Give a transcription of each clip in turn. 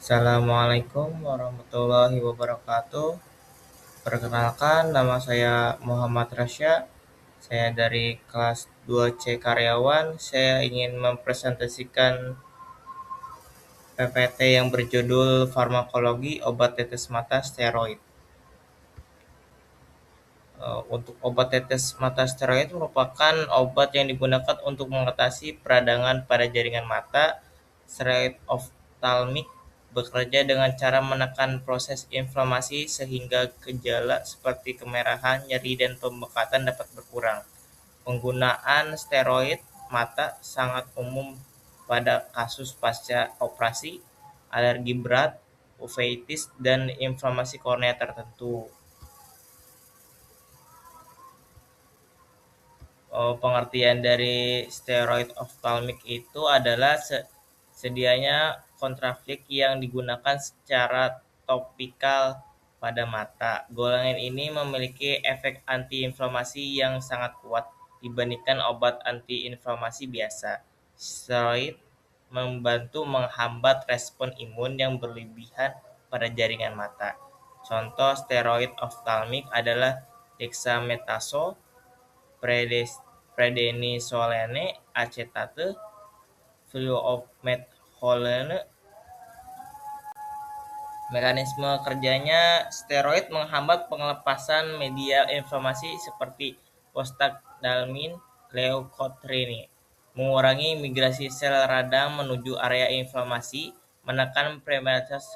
Assalamualaikum warahmatullahi wabarakatuh. Perkenalkan, nama saya Muhammad Rasya. Saya dari kelas 2C Karyawan. Saya ingin mempresentasikan PPT yang berjudul Farmakologi Obat Tetes Mata Steroid. Untuk obat tetes mata steroid merupakan obat yang digunakan untuk mengatasi peradangan pada jaringan mata. Steroid oftalmik bekerja dengan cara menekan proses inflamasi sehingga gejala seperti kemerahan, nyeri, dan pembekatan dapat berkurang. Penggunaan steroid mata sangat umum pada kasus pasca operasi, alergi berat, uveitis, dan inflamasi kornea tertentu. Pengertian dari steroid oftalmik itu adalah sedianya kontraflik yang digunakan secara topikal pada mata. Golongan ini memiliki efek antiinflamasi yang sangat kuat dibandingkan obat antiinflamasi biasa. Steroid membantu menghambat respon imun yang berlebihan pada jaringan mata. Contoh steroid oftalmik adalah dexamethasone, prednisolone acetate, fluometholone. Mekanisme kerjanya, steroid menghambat pengelepasan media inflamasi seperti prostaglandin leukotriene, mengurangi migrasi sel radang menuju area inflamasi, menekan permeabilitas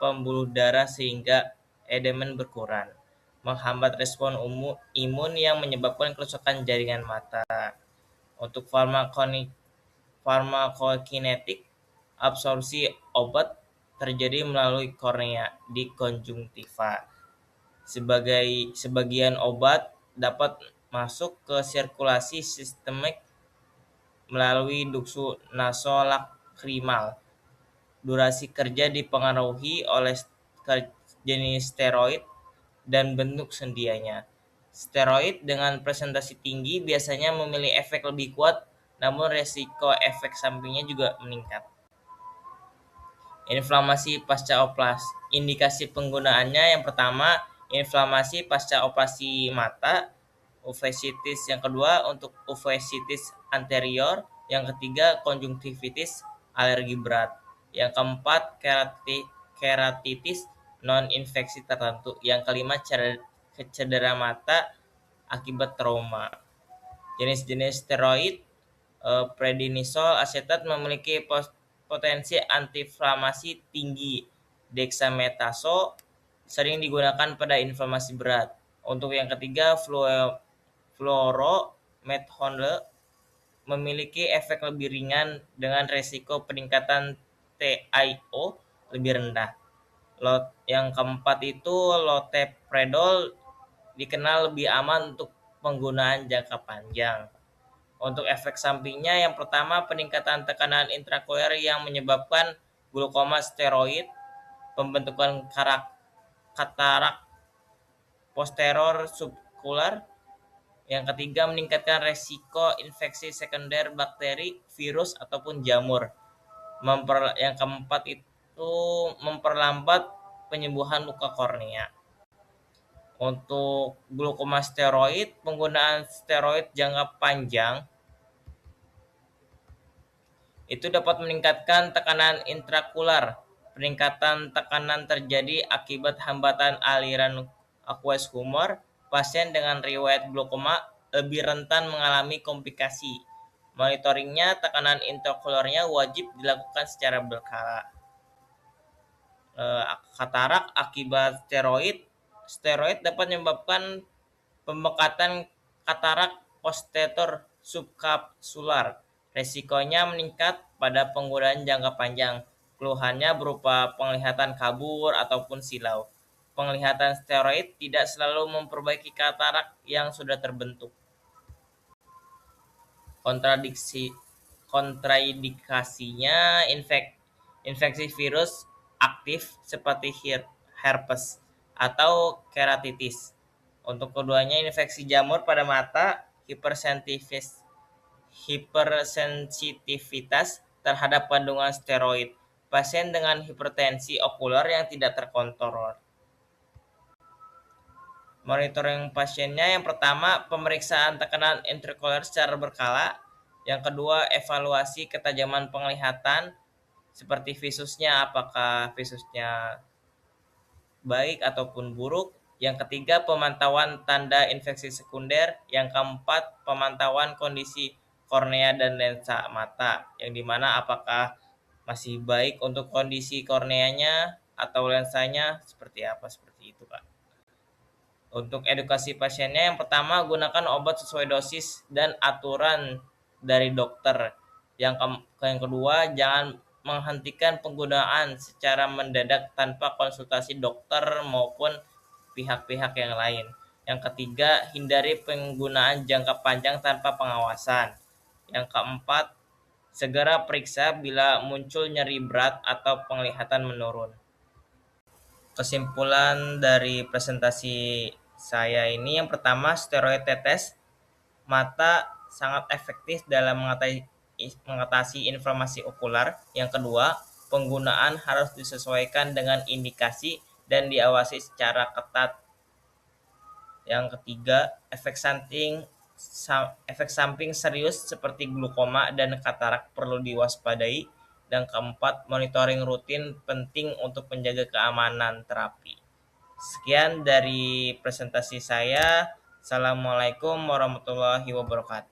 pembuluh darah sehingga edema berkurang, menghambat respon imun yang menyebabkan kerusakan jaringan mata. Untuk farmakokinetik, absorpsi obat terjadi melalui kornea di konjungtiva. Sebagian obat dapat masuk ke sirkulasi sistemik melalui duksi nasolacrimal. Durasi kerja dipengaruhi oleh jenis steroid dan bentuk sendianya. Steroid dengan presentasi tinggi biasanya memiliki efek lebih kuat, namun resiko efek sampingnya juga meningkat. Inflamasi pasca operasi. Indikasi penggunaannya yang pertama, inflamasi pasca operasi mata, uveitis. Yang kedua, untuk uveitis anterior. Yang ketiga, konjungtivitis, alergi berat. Yang keempat, keratitis non-infeksi tertentu. Yang kelima, cedera mata akibat trauma. Jenis-jenis steroid, prednisol asetat memiliki potensi antiinflamasi tinggi. Dexamethasone sering digunakan pada inflamasi berat. Untuk yang ketiga, fluorometholone memiliki efek lebih ringan dengan resiko peningkatan TIO lebih rendah. Yang keempat itu lotepredol dikenal lebih aman untuk penggunaan jangka panjang. Untuk efek sampingnya, yang pertama, peningkatan tekanan intraokular yang menyebabkan glaukoma steroid, pembentukan katarak posterior subkular. Yang ketiga, meningkatkan resiko infeksi sekunder bakteri, virus, ataupun jamur. Yang keempat itu memperlambat penyembuhan luka kornea. Untuk glaukoma steroid, penggunaan steroid jangka panjang itu dapat meningkatkan tekanan intraokular. Peningkatan tekanan terjadi akibat hambatan aliran aqueous humor. Pasien dengan riwayat glaukoma lebih rentan mengalami komplikasi. Monitoringnya, tekanan intraokularnya wajib dilakukan secara berkala. Katarak akibat steroid. Steroid dapat menyebabkan pembekatan katarak posterior subkapsular. Resikonya meningkat pada penggunaan jangka panjang. Keluhannya berupa penglihatan kabur ataupun silau. Penglihatan steroid tidak selalu memperbaiki katarak yang sudah terbentuk. Kontraindikasinya, infeksi virus aktif seperti herpes atau keratitis. Untuk keduanya, infeksi jamur pada mata, hipersensitivitas terhadap kandungan steroid, pasien dengan hipertensi okuler yang tidak terkontrol. Monitoring pasiennya yang pertama, pemeriksaan tekanan intraokuler secara berkala. Yang kedua, evaluasi ketajaman penglihatan seperti visusnya, apakah visusnya baik ataupun buruk. Yang ketiga, pemantauan tanda infeksi sekunder. Yang keempat, pemantauan kondisi kornea dan lensa mata, yang dimana apakah masih baik untuk kondisi korneanya atau lensanya seperti apa, seperti itu, Kak. Untuk edukasi pasiennya, yang pertama, gunakan obat sesuai dosis dan aturan dari dokter. Yang kedua, jangan menghentikan penggunaan secara mendadak tanpa konsultasi dokter maupun pihak-pihak yang lain. Yang ketiga, hindari penggunaan jangka panjang tanpa pengawasan. Yang keempat, segera periksa bila muncul nyeri berat atau penglihatan menurun. Kesimpulan dari presentasi saya ini, yang pertama, steroid tetes mata sangat efektif dalam mengatasi inflamasi okular. Yang kedua, penggunaan harus disesuaikan dengan indikasi dan diawasi secara ketat. Yang ketiga, efek samping serius seperti glaukoma dan katarak perlu diwaspadai. Dan keempat, monitoring rutin penting untuk menjaga keamanan terapi. Sekian dari presentasi saya. Assalamualaikum warahmatullahi wabarakatuh.